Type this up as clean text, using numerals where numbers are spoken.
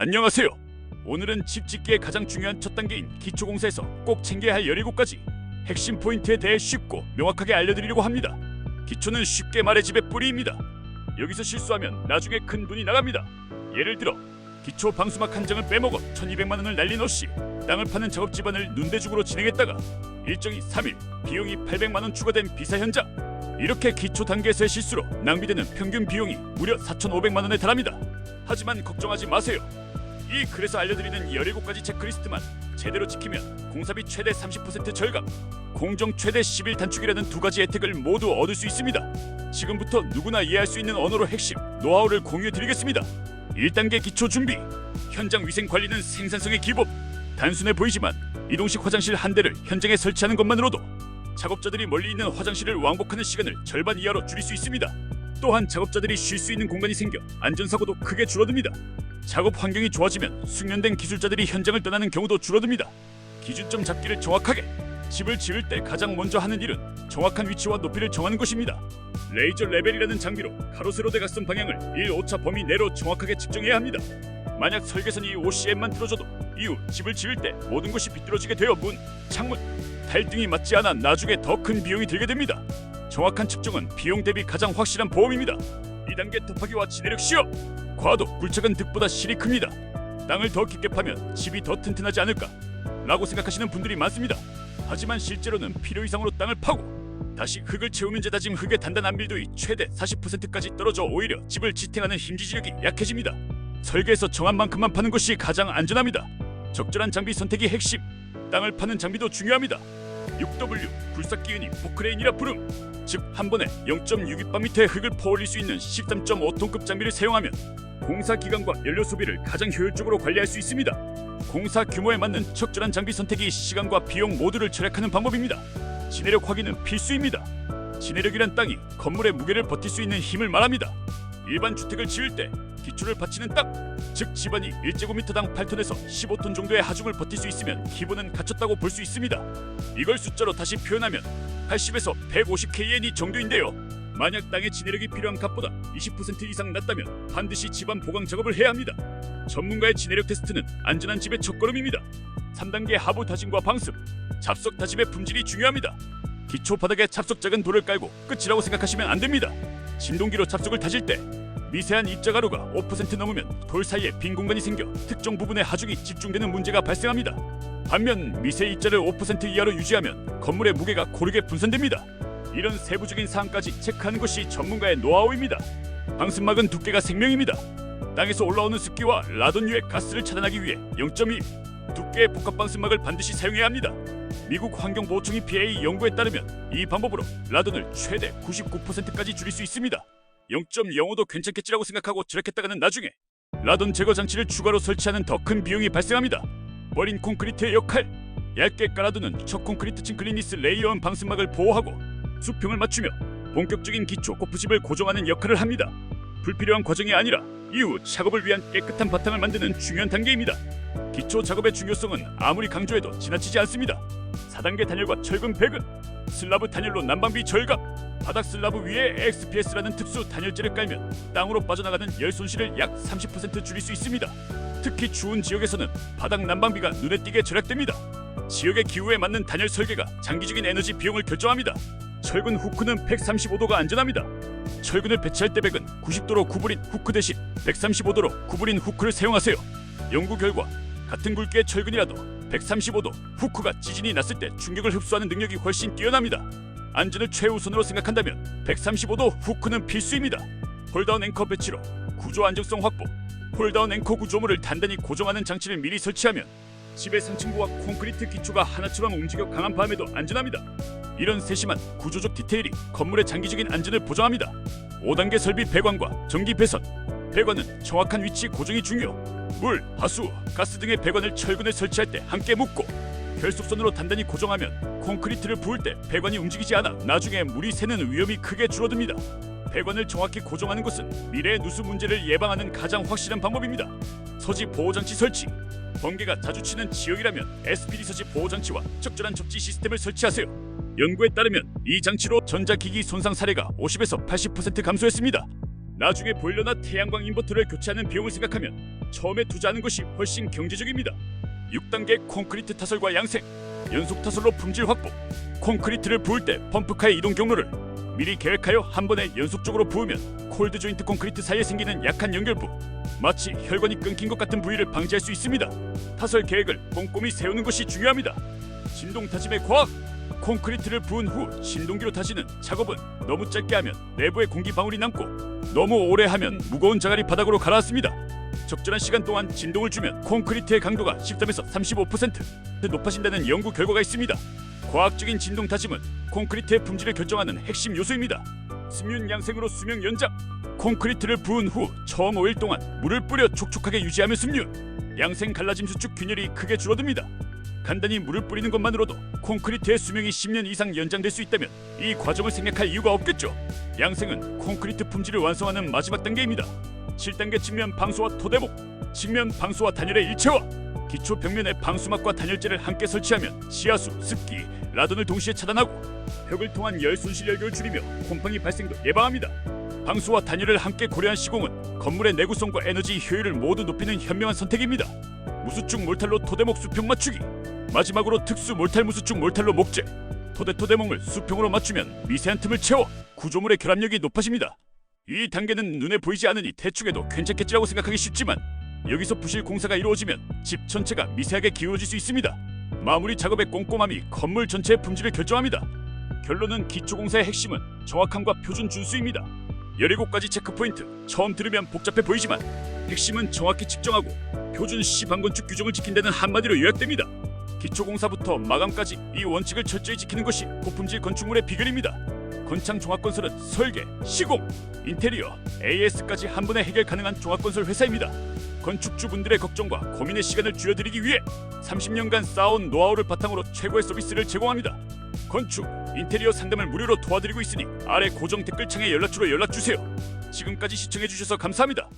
안녕하세요. 오늘은 집 짓기의 가장 중요한 첫 단계인 기초공사에서 꼭 챙겨야 할 17가지 핵심 포인트에 대해 쉽고 명확하게 알려드리려고 합니다. 기초는 쉽게 말해 집의 뿌리입니다. 여기서 실수하면 나중에 큰 돈이 나갑니다. 예를 들어 기초 방수막 한 장을 빼먹어 1200만 원을 날린 옷이 땅을 파는 작업 집안을 눈대중으로 진행했다가 일정이 3일, 비용이 800만 원 추가된 비사 현장. 이렇게 기초 단계에서의 실수로 낭비되는 평균 비용이 무려 4,500만 원에 달합니다. 하지만 걱정하지 마세요. 이 글에서 알려드리는 17가지 체크리스트만 제대로 지키면 공사비 최대 30% 절감, 공정 최대 10일 단축이라는 2가지 혜택을 모두 얻을 수 있습니다. 지금부터 누구나 이해할 수 있는 언어로 핵심 노하우를 공유해드리겠습니다. 1단계 기초 준비. 현장 위생 관리는 생산성의 기본. 단순해 보이지만 이동식 화장실 한 대를 현장에 설치하는 것만으로도 작업자들이 멀리 있는 화장실을 왕복하는 시간을 절반 이하로 줄일 수 있습니다. 또한 작업자들이 쉴 수 있는 공간이 생겨 안전사고도 크게 줄어듭니다. 작업 환경이 좋아지면 숙련된 기술자들이 현장을 떠나는 경우도 줄어듭니다. 기준점 잡기를 정확하게. 집을 지을 때 가장 먼저 하는 일은 정확한 위치와 높이를 정하는 것입니다. 레이저 레벨이라는 장비로 가로 세로 대각선 방향을 1오차 범위 내로 정확하게 측정해야 합니다. 만약 설계선이 OCM만 틀어져도 이후 집을 지을 때 모든 것이 비뚤어지게 되어 문, 창문, 타일 등이 맞지 않아 나중에 더 큰 비용이 들게 됩니다. 정확한 측정은 비용 대비 가장 확실한 보험입니다. 2단계 터파기와 지내력 시험. 과도 굴착은 득보다 실이 큽니다. 땅을 더 깊게 파면 집이 더 튼튼하지 않을까 라고 생각하시는 분들이 많습니다. 하지만 실제로는 필요 이상으로 땅을 파고 다시 흙을 채우면 재다짐 흙의 단단한 밀도율이 최대 40%까지 떨어져 오히려 집을 지탱하는 힘지지력이 약해집니다. 설계에서 정한 만큼만 파는 것이 가장 안전합니다. 적절한 장비 선택이 핵심. 땅을 파는 장비도 중요합니다. 6W 굴삭기은이 포크레인이라 부름. 즉 한 번에 0.62바미터의 흙을 퍼올릴 수 있는 13.5톤급 장비를 사용하면 공사 기간과 연료 소비를 가장 효율적으로 관리할 수 있습니다. 공사 규모에 맞는 적절한 장비 선택이 시간과 비용 모두를 절약하는 방법입니다. 지내력 확인은 필수입니다. 지내력이란 땅이 건물의 무게를 버틸 수 있는 힘을 말합니다. 일반 주택을 지을 때 기초를 받치는 땅, 즉 집안이 1제곱미터당 8톤에서 15톤 정도의 하중을 버틸 수 있으면 기본은 갖췄다고 볼 수 있습니다. 이걸 숫자로 다시 표현하면 80에서 150KN이 정도인데요. 만약 땅의 지내력이 필요한 값보다 20% 이상 낮다면 반드시 집안 보강 작업을 해야 합니다. 전문가의 지내력 테스트는 안전한 집의 첫걸음입니다. 3단계 하부 다짐과 방습. 잡석 다짐의 품질이 중요합니다. 기초 바닥에 잡석 작은 돌을 깔고 끝이라고 생각하시면 안 됩니다. 진동기로 잡석을 다질 때 미세한 입자가루가 5% 넘으면 돌 사이에 빈 공간이 생겨 특정 부분에 하중이 집중되는 문제가 발생합니다. 반면 미세 입자를 5% 이하로 유지하면 건물의 무게가 고르게 분산됩니다. 이런 세부적인 사항까지 체크하는 것이 전문가의 노하우입니다. 방습막은 두께가 생명입니다. 땅에서 올라오는 습기와 라돈유의 가스를 차단하기 위해 0.2 두께의 복합 방습막을 반드시 사용해야 합니다. 미국 환경보호청이 PA 연구에 따르면 이 방법으로 라돈을 최대 99%까지 줄일 수 있습니다. 0.05도 괜찮겠지라고 생각하고 절약했다가는 나중에 라돈 제거 장치를 추가로 설치하는 더 큰 비용이 발생합니다. 버린 콘크리트의 역할. 얇게 깔아두는 첫 콘크리트 층클리니스 레이어원 방습막을 보호하고 수평을 맞추며 본격적인 기초 코프집을 고정하는 역할을 합니다. 불필요한 과정이 아니라 이후 작업을 위한 깨끗한 바탕을 만드는 중요한 단계입니다. 기초 작업의 중요성은 아무리 강조해도 지나치지 않습니다. 4단계 단열과 철근 배근. 슬라브 단열로 난방비 절감. 바닥 슬라브 위에 XPS라는 특수 단열재를 깔면 땅으로 빠져나가는 열 손실을 약 30% 줄일 수 있습니다. 특히 추운 지역에서는 바닥 난방비가 눈에 띄게 절약됩니다. 지역의 기후에 맞는 단열 설계가 장기적인 에너지 비용을 결정합니다. 철근 후크는 135도가 안전합니다. 철근을 배치할 때 백은 90도로 구부린 후크 대신 135도로 구부린 후크를 사용하세요. 연구 결과 같은 굵기의 철근이라도 135도 후크가 지진이 났을 때 충격을 흡수하는 능력이 훨씬 뛰어납니다. 안전을 최우선으로 생각한다면 135도 후크는 필수입니다. 홀다운 앵커 배치로 구조 안정성 확보. 홀다운 앵커 구조물을 단단히 고정하는 장치를 미리 설치하면 집의 상층부와 콘크리트 기초가 하나처럼 움직여 강한 바람에도 안전합니다. 이런 세심한 구조적 디테일이 건물의 장기적인 안전을 보장합니다. 5단계 설비 배관과 전기 배선. 배관은 정확한 위치 고정이 중요. 물, 하수, 가스 등의 배관을 철근에 설치할 때 함께 묶고 결속선으로 단단히 고정하면 콘크리트를 부을 때 배관이 움직이지 않아 나중에 물이 새는 위험이 크게 줄어듭니다. 배관을 정확히 고정하는 것은 미래의 누수 문제를 예방하는 가장 확실한 방법입니다. 서지 보호장치 설치. 번개가 자주 치는 지역이라면 SPD 서지 보호장치와 적절한 접지 시스템을 설치하세요. 연구에 따르면 이 장치로 전자기기 손상 사례가 50에서 80% 감소했습니다. 나중에 보일러나 태양광 인버터를 교체하는 비용을 생각하면 처음에 투자하는 것이 훨씬 경제적입니다. 6단계 콘크리트 타설과 양생. 연속 타설로 품질 확보. 콘크리트를 부을 때 펌프카의 이동 경로를 미리 계획하여 한 번에 연속적으로 부으면 콜드 조인트 콘크리트 사이에 생기는 약한 연결부, 마치 혈관이 끊긴 것 같은 부위를 방지할 수 있습니다. 타설 계획을 꼼꼼히 세우는 것이 중요합니다. 진동 다짐의 과학. 콘크리트를 부은 후 진동기로 다지는 작업은 너무 짧게 하면 내부에 공기 방울이 남고 너무 오래 하면 무거운 자갈이 바닥으로 가라앉습니다. 적절한 시간 동안 진동을 주면 콘크리트의 강도가 13에서 35% 높아진다는 연구 결과가 있습니다. 과학적인 진동 다짐은 콘크리트의 품질을 결정하는 핵심 요소입니다. 습륜 양생으로 수명 연장. 콘크리트를 부은 후 처음 5일 동안 물을 뿌려 촉촉하게 유지하면 습륜 양생 갈라짐 수축 균열이 크게 줄어듭니다. 간단히 물을 뿌리는 것만으로도 콘크리트의 수명이 10년 이상 연장될 수 있다면 이 과정을 생략할 이유가 없겠죠. 양생은 콘크리트 품질을 완성하는 마지막 단계입니다. 7단계 측면 방수와 토대목. 측면 방수와 단열의 일체화. 기초 벽면에 방수막과 단열재를 함께 설치하면 지하수, 습기, 라돈을 동시에 차단하고 벽을 통한 열 손실 열교를 줄이며 곰팡이 발생도 예방합니다. 방수와 단열을 함께 고려한 시공은 건물의 내구성과 에너지 효율을 모두 높이는 현명한 선택입니다. 무수축 몰탈로 토대목 수평 맞추기. 마지막으로 특수 몰탈 무수축 몰탈로 목재, 토대목을 수평으로 맞추면 미세한 틈을 채워 구조물의 결합력이 높아집니다. 이 단계는 눈에 보이지 않으니 대충 해도 괜찮겠지라고 생각하기 쉽지만 여기서 부실 공사가 이루어지면 집 전체가 미세하게 기울어질 수 있습니다. 마무리 작업의 꼼꼼함이 건물 전체의 품질을 결정합니다. 결론은 기초공사의 핵심은 정확함과 표준 준수입니다. 17가지 체크포인트. 처음 들으면 복잡해 보이지만 핵심은 정확히 측정하고 표준 시방건축 규정을 지킨다는 한마디로 요약됩니다. 기초공사부터 마감까지 이 원칙을 철저히 지키는 것이 고품질 건축물의 비결입니다. 건창 종합건설은 설계, 시공, 인테리어, AS까지 한 번에 해결 가능한 종합건설 회사입니다. 건축주분들의 걱정과 고민의 시간을 줄여드리기 위해 30년간 쌓아온 노하우를 바탕으로 최고의 서비스를 제공합니다. 건축, 인테리어 상담을 무료로 도와드리고 있으니 아래 고정 댓글창에 연락처로 연락주세요. 지금까지 시청해주셔서 감사합니다.